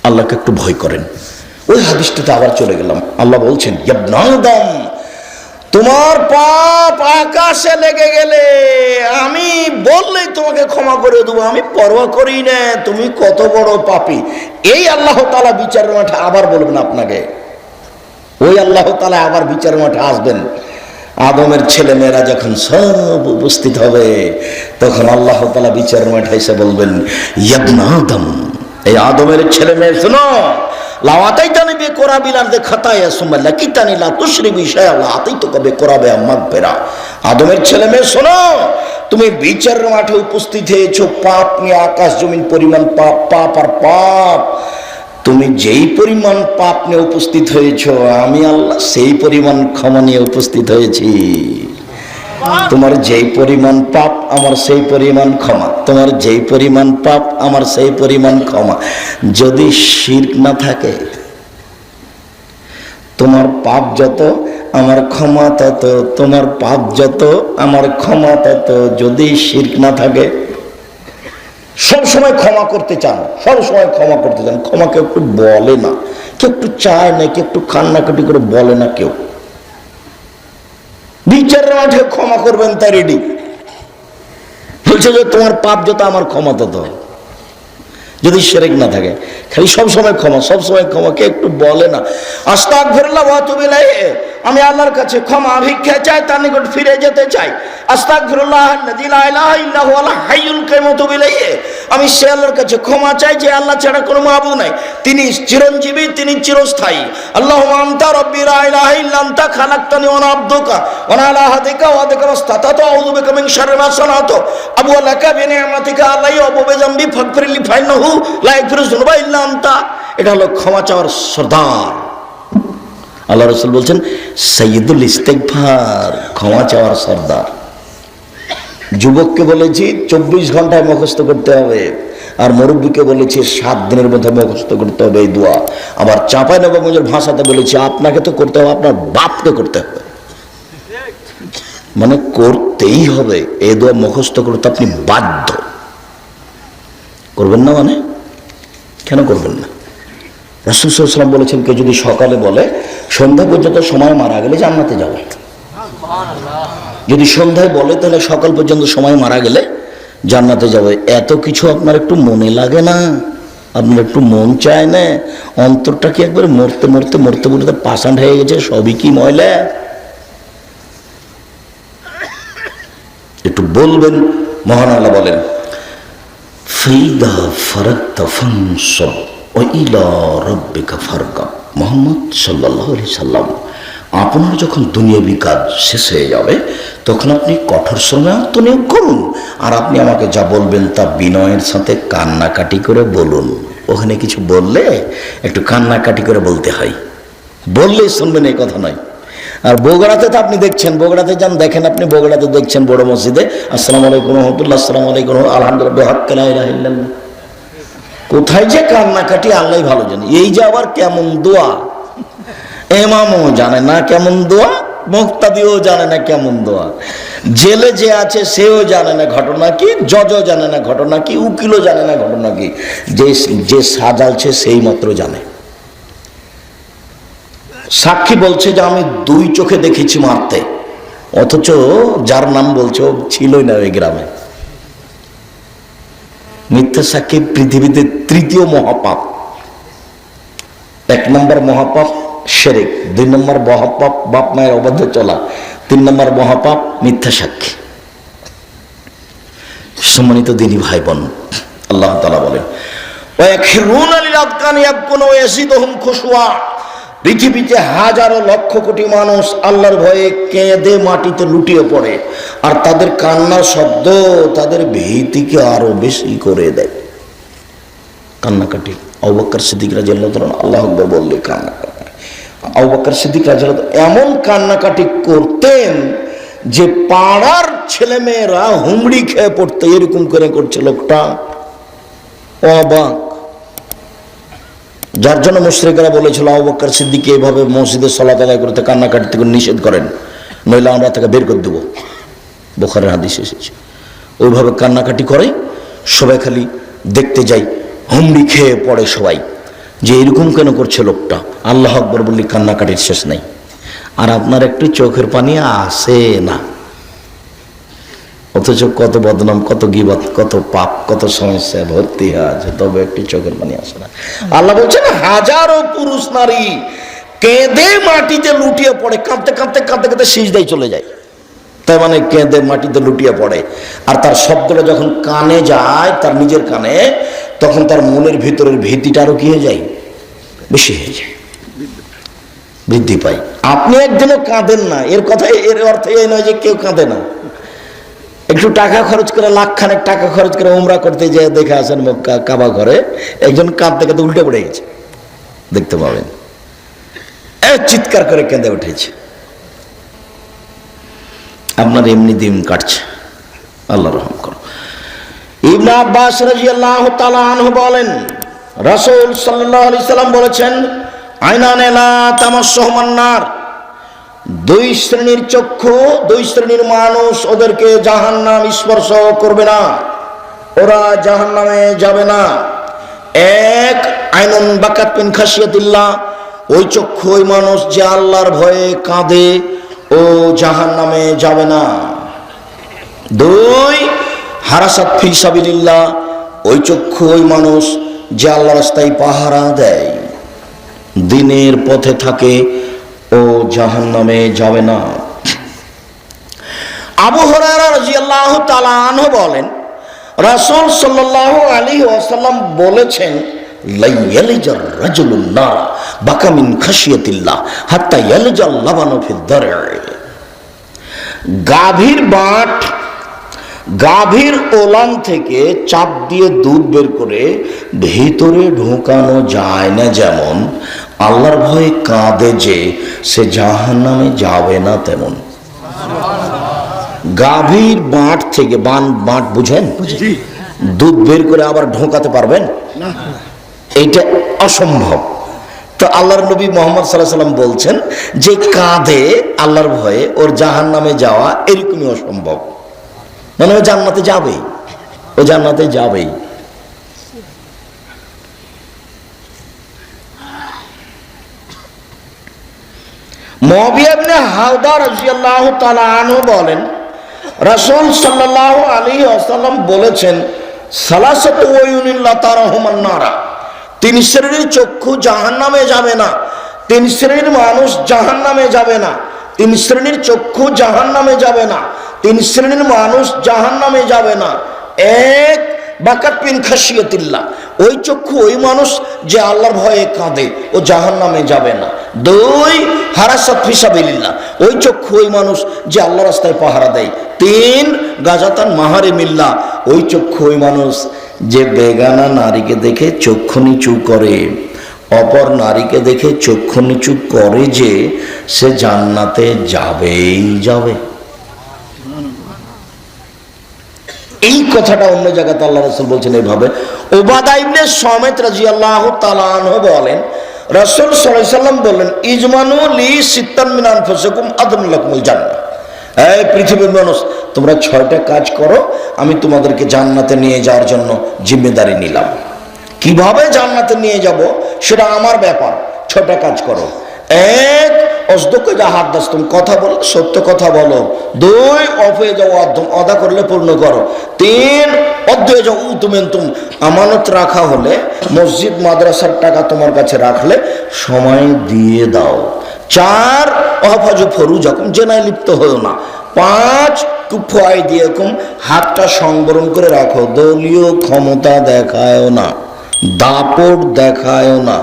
আল্লাহকে একটু ভয় করেন। ওই হাদিসটাতে আবার চলে গেলাম। আল্লাহ বলছেন, ইবনে আদম, তোমার পাপ আকাশে লেগে গেলে আমি বললেই তোমাকে ক্ষমা করে দেবো, আমি পরোয়া করি না তুমি কত বড় পাপী। এই আল্লাহ তাআলা বিচারের মাঠে আবার বলবেন আপনাকে। ওই আল্লাহ তাআলা আবার বিচারের মাঠে আসবেন। আদমের ছেলে মেয়েরা যখন সব উপস্থিত হবে, তখন আল্লাহ তাআলা বিচারের মাঠে এসে বলবেন, ইবনে আদম, এই আদমের ছেলে মেয়ে শোনো, লাওয়াতাইতানি বিকরাবিল আরদি খাতায়া সুম্মা লাকিতানি লা তুশরিকু শাইআ আতাইতুকা বিকরাবিহা মাগফিরা। আদমের ছেলে মেয়ে শোনো, তুমি বিচারের মাঠে উপস্থিত হয়েছো পাপ নিয়ে, আকাশ জমিন পরিমাণ পাপ, পাপ আর পাপ। তুমি যেই পরিমাণ পাপ নিয়ে উপস্থিত হয়েছো, আমি আল্লাহ সেই পরিমাণ ক্ষমা নিয়ে উপস্থিত হয়েছি। তোমার যেই পরিমাণ পাপ আমার সেই পরিমাণ ক্ষমা, তোমার যেই পরিমাণ পাপ আমার সেই পরিমাণ ক্ষমা। যদি শিরক না থাকে, তোমার পাপ যত আমার ক্ষমা তত, তোমার পাপ যত আমার ক্ষমা তত। যদি শিরক না থাকে, সব সময় ক্ষমা করতে চান, সব সময় ক্ষমা করতে চান, ক্ষমা কেউ একটু বলে না, কেউ একটু চায় না, কেউ একটু কান্নাকাটি করে বলে না। কেউ বিচারের মাঠে ক্ষমা করবেন তাই রেডি, বলছে যে তোমার পাপ যত আমার ক্ষমা তত। যদি শিরক না থাকে, খালি সব সময় ক্ষমা, সব সময় ক্ষমা, কে একটু বলে না আস্তাগফিরুল্লাহ ওয়া আতুবু ইলাইহি, আমি আল্লাহর কাছে ক্ষমা ভিক্ষা চাই, তার নিকট ফিরে যেতে চাই। আস্তাগফিরুল্লাহ আল্লাযী লা ইলাহা ইল্লা হুয়াল হাইয়ুল কাইয়্যুম ওয়া আতুবু ইলাইহি, আমি সে আল্লাহর কাছে ক্ষমা চাই যে আল্লাহ ছাড়া কোনো মাবুদ নাই, তিনি চিরঞ্জীবী, তিনি চিরস্থায়ী। আল্লাহুম্মা আনতা রাব্বী লা ইলাহা ইল্লা আনতা খালাকতানি ওয়া আনা আবদুকা ওয়া আনা আলা আহদিকা ওয়া ওয়া'দিকা মাসতাতাতু আউযু বিকা মিন শাররি মা সানাতু আবুউ লাকা বিনি'মাতিকা আলাইয়া ওয়া বিযামবি ফাগফিরলি ফাইন্নাহু লা ইয়াগফিরুয যুনুবা ইল্লা আনতা। এটা হলো ক্ষমা চাওয়ার সর্দার। আল্লাহ রাসূল বলছেন সাইয়্যিদুল ইস্তিগফার, ক্ষমা চাওয়ার সর্দার। যুবককে বলেছি 24 ঘন্টায় মুখস্থ করতে হবে, আর মুরব্বীকে বলেছি 7 দিনের মধ্যে মুখস্থ করতে হবে এই দোয়া। আবার চাঁপাইনবাবগঞ্জের ভাষাতে বলেছি আপনাকে তো করতে হবে, আপনার বাপকে করতে হবে, মানে করতেই হবে। এই দোয়া মুখস্থ করতে আপনি বাধ্য। করবেন না মানে কেন করবেন না? রাসূল সাল্লাল্লাহু আলাইহি ওয়াসাল্লাম বলেছেন, কেউ যদি সকালে বলে সন্ধ্যা পর্যন্ত সময় মারা গেলে জান্নাতে যাবে। যদি সন্ধ্যায় বলে তাহলে সকাল পর্যন্ত সময় মারা গেলে জান্নাতে যাবে। এত কিছু আপনার একটু মনে লাগে না? আপনার একটু মন চায় না? অন্তরটা কি একবার মরতে মরতে মরতে মরতে পাষাণ হয়ে গেছে? সবই কি ময়লা? একটু বলবেন। মহান আল্লাহ বলেন, ফাইদা ফারাগতা ফানসব ওয়া ইলা রাব্বিকা ফারগাব। মুহাম্মদ সাল্লাল্লাহু আলাইহি সাল্লাম, আপনার যখন দুনিয়াবি কাজ শেষ হয়ে যাবে তখন আপনি কঠোর শ্রমে আত্মনিয়োগ করুন, আর আপনি আমাকে যা বলবেন তা বিনয়ের সাথে কান্নাকাটি করে বলুন। ওখানে কিছু বললে একটু কান্নাকাটি করে বলতে হয়, বললেই শুনবেন এই কথা নয়। আর বগুড়াতে তো আপনি দেখছেন, বগুড়াতে যান দেখেন, আপনি বগুড়াতে দেখছেন বড় মসজিদে আসসালামু আলাইকুম রহমতুল্লাহ, আসসালামু আলাইকুম আলহামদুলিল্লাহ হক লা ইলাহা ইল্লাল্লাহ। কোথায় যে কান্নাকাটি আল্লাহ ভালো জানে। এই যে আবার কেমন দোয়া, ইমামও জানে না কেমন দোয়া, মুক্তাদিও জানে না কেমন দোয়া, জেলে যে আছে সেও জানে না ঘটনা কি, জজও জানে না ঘটনা কি, উকিলও জানে না ঘটনা কি, যে সাজালছে সেই মাত্র জানে। সাক্ষী বলছে যে আমি 2 চোখে দেখেছি মারতে, অথচ যার নাম বলছে ও ছিলই না ওই গ্রামে। মিথ্যা সাক্ষী পৃথিবীতে 3য় মহাপাপ। 1 নম্বর মহাপাপ শিরক, 2 নম্বর মহাপাপ বাপ মায়ের অবাধ্য চলা, 3 নম্বর মহাপাপ মিথ্যা সাক্ষী। সম্মানিত দিনী ভাই বোন, আল্লাহ তাআলা বলেন, ওয়া ইয়াখিরুনা লিল আযকানি ইয়াবকুনা ওয়া ইয়াজিদুহুম খুশুয়া। পৃথিবীতে হাজারো লক্ষ কোটি মানুষ আল্লাহর ভয়ে কেঁদে মাটিতে লুটিয়ে পড়ে, আর তাদের কান্নার শব্দ তাদের ভীতিকে আরো বেশি করে দেয়। কান্নাকাটি। আবু বকর সিদ্দিক রাদিয়াল্লাহু তাআলা আল্লাহু আকবার বললে কান্নাকাটি। আবু বকর সিদ্দিক রাদিয়াল্লাহু এমন কান্নাকাটি করতেন যে পাড়ার ছেলে মেয়েরা হুমড়ি খেয়ে পড়তে, এরকম করে করছে লোকটা, অবাক। যার জন্য মুশরিকরা বলেছিল আবু বকর সিদ্দিক এইভাবে মসজিদে সালাত আদায় করতে কান্নাকাটি থেকে নিষেধ করেন, নইলে আমরা তাকে বের করে দেবো। বুখারীর হাদিস এসেছে। ওইভাবে কান্নাকাটি করে, সবাই খালি দেখতে যাই, হুমড়ি খেয়ে পড়ে সবাই। যে এরকম কেন করছে লোকটা, আল্লাহ আকবর বললি কান্নাকাটির শেষ নেই। আর আপনার একটু চোখের পানি আসে না, অথচ কত বদনাম, কত গীবত, কত পাপ, কত সমস্যা ভর্তি আছে, তবে একটু চোখের পানি আসে না। আল্লাহ বলছেন হাজারো পুরুষ নারী কেঁদে মাটিতে লুটিয়ে পড়ে, কাঁদতে কাঁদতে কাঁদতে কাঁদতে সিজদায় চলে যায়। তার মানে কেঁদে মাটিতে লুটিয়ে পড়ে, আর তার শব্দটা যখন কানে যায়, তার নিজের কানে, তখন তার মনের ভিতরের ভীতিটা আরো কি হয়ে যায়, বেশি হয়ে যায়, বৃদ্ধি পায়। আপনি একদিনও কাঁদেন না, এর কথা, এর অর্থ এই নয় যে কেউ কাঁদে না। একটু টাকা খরচ করে, লাখখানেক টাকা খরচ করে উমরা করতে যেয়ে দেখে আসেন মক্কা কাবা ঘরে একজন কাঁদতে কাঁদতে উল্টে পড়ে গেছে, দেখতে পাবেন, চিৎকার করে কেঁদে উঠেছে। আপনার এমনি দিন কাটছে, আল্লাহ রহম করো। ইবনে আব্বাস রাদিয়াল্লাহু তাআলা আনহু বলেন, রাসূল সাল্লাল্লাহু আলাইহি সাল্লাম বলেছেন, আইনানে লা তামাসসুহুমান নার, দুই শ্রেণীর চক্ষু, দুই শ্রেণীর মানুষ, ওদেরকে জাহান্নাম স্পর্শ করবে না, ওরা জাহান্নামে যাবে না। এক, আইনুন বাকাত মিন খাশিয়াতিল্লাহ, ওই চক্ষু, ওই মানুষ যে আল্লাহর ভয়ে কাঁদে, ও জাহান্নামে যাবে না। দুই, হারাসাত ফি সাবিলিল্লাহ, ওই চক্ষু, ওই মানুষ যে আল্লাহর রাস্তায় পাহারা দেয়, দিনের পথে থাকে, ও জাহান্নামে যাবে না। আবু হুরায়রা রাদিয়াল্লাহু তাআলা আনহু বলেন, রাসূল সাল্লাল্লাহু আলাইহি ওয়াসাল্লাম বলেছেন, লা ইয়ালিজার রাজুলুন নার বাকা মিন খাশিয়াতিল্লাহ হাত্তা ইয়ালিজাল লাবানু ফিদ দার'i। গাভীর ওলান থেকে চাপ দিয়ে দুধ বের করে ভিতরে ঢোকানো যায় না, যেমন আল্লাহর ভয়ে কাঁদে যে সে জাহান্নামে যাবে না, তেমন গাভীর বাঁট থেকে, বাঁট বুঝেন, দুধ বের করে আবার ঢোকাতে পারবেন? এইটা অসম্ভব। তো আল্লাহর নবী মুহাম্মদ সাল্লাল্লাহু আলাইহি সাল্লাম বলছেন যে কাঁদে আল্লাহর ভয়ে, ওর জাহান্নামে যাওয়া এরকমই অসম্ভব, মানে ও জান্নাতে যাবেই, ও জান্নাতে যাবেই। মুআবিয়া ইবনে হাওদা রাদিয়াল্লাহু তাআলা আনহু বলেন, রাসূল সাল্লাল্লাহু আলাইহি ওয়াসাল্লাম বলেছেন, সালাসাতু আয়ুনিন লা তারাহুমান নারা, তিন শ্রেণীর চক্ষু জাহান্নামে যাবে না, তিন শ্রেণীর মানুষ জাহান্নামে যাবে না, তিন শ্রেণীর চক্ষু জাহান্নামে যাবে না, তিন শ্রেণীর মানুষ জাহান্নামে যাবে না। এক, বাকাত মিন খাশিয়াতিল্লাহ, ওই চক্ষু, ওই মানুষ যে আল্লাহর ভয়ে কাঁদে, ও জাহান্নামে যাবে না। দুই, হারাসাত ফি সাবিলিল্লাহ, ওই চক্ষু, ওই মানুষ যে আল্লাহর রাস্তায় পাহারা দেয়। তিন, গাজাতান মাহারিমিল্লাহ, ওই চক্ষু, ওই মানুষ যে বেগানা নারীকে দেখে চক্ষু নিচু করে, অপর নারীকে দেখে চক্ষু নিচু করে, যে সে জান্নাতে যাবেই যাবে। এই কথাটা অন্য জায়গাতে আল্লাহ রাসূল বলছেন এইভাবে। উবাদা ইবনে সামিত রাদিয়াল্লাহু তাআলা আনহু বলেন, রাসূল সাল্লাল্লাহু আলাইহি সাল্লাম বলেন, ইজমানু লি সিত্তান মিন আনফুসিকুম আদমু লাকুমুল জান্নাহ, এই পৃথিবীর মানুষ, তোমরা 6টা কাজ করো, আমি তোমাদেরকে জান্নাতে নিয়ে যাওয়ার জন্য জিম্মেদারি নিলাম। কিভাবে জান্নাতে নিয়ে যাব সেটা আমার ব্যাপার, 6টা কাজ করো। এক, অসদুক জাহাদাস, তুমি কথা বলো, সত্য কথা বলো। দুই, অফে যাও আদম, অদা করলে পূর্ণ করো। তিন, অধ্যয় যাও উতুমেন্তুম, আমানত রাখা হলে, মসজিদ মাদ্রাসার টাকা তোমার কাছে রাখলে সময় দিয়ে দাও। চার, অহফাজু ফরুজাকুম, জেনায় লিপ্ত হও না। পাঁচ, কুফু আইদিয়াকুম, হাতটা সংবরণ করে রাখো, দলীয় ক্ষমতা দেখায়ও না, দাপট দেখায়ও না,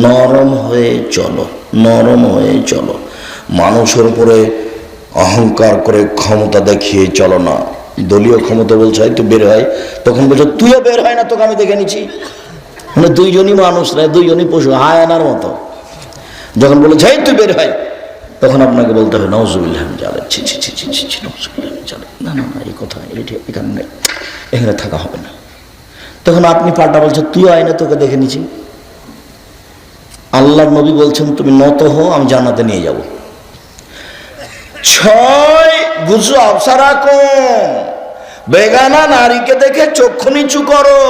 নরম হয়ে চলো, নরম হয়ে চলো, মানুষের উপরে অহংকার করে ক্ষমতা দেখিয়ে চলো না। দলীয় ক্ষমতা বলছে তুই বের হয়, তখন বলছো তুইও বের হয় না, তোকে আমি দেখে নিচ্ছি, মানে দুইজনই মানুষ না, দুইজনই পশু, হায়ানার মতো। যখন বলেছে তুই বের হয়, তখন আপনাকে বলতে হবে নাউজুবিল্লাহ জালেম, ছি ছি ছি ছি ছি ছি, নাউজুবিল্লাহ জালেম, না না না, এই কথা এখানে নেই, এখানে থাকা হবে না। তখন আপনি পাল্টা বলছেন তুইও আয় না, তোকে দেখে নিচ্ছি। আল্লাহর নবী বলছেন তুমি নত হো, আমি জান্নাতে নিয়ে যাব। 6, গুজু আবসারাকুম, বেগানা নারীকে দেখে চক্ষু নিচু করো,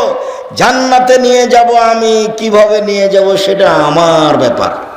জান্নাতে নিয়ে যাব আমি, কিভাবে নিয়ে যাব সেটা আমার ব্যাপার।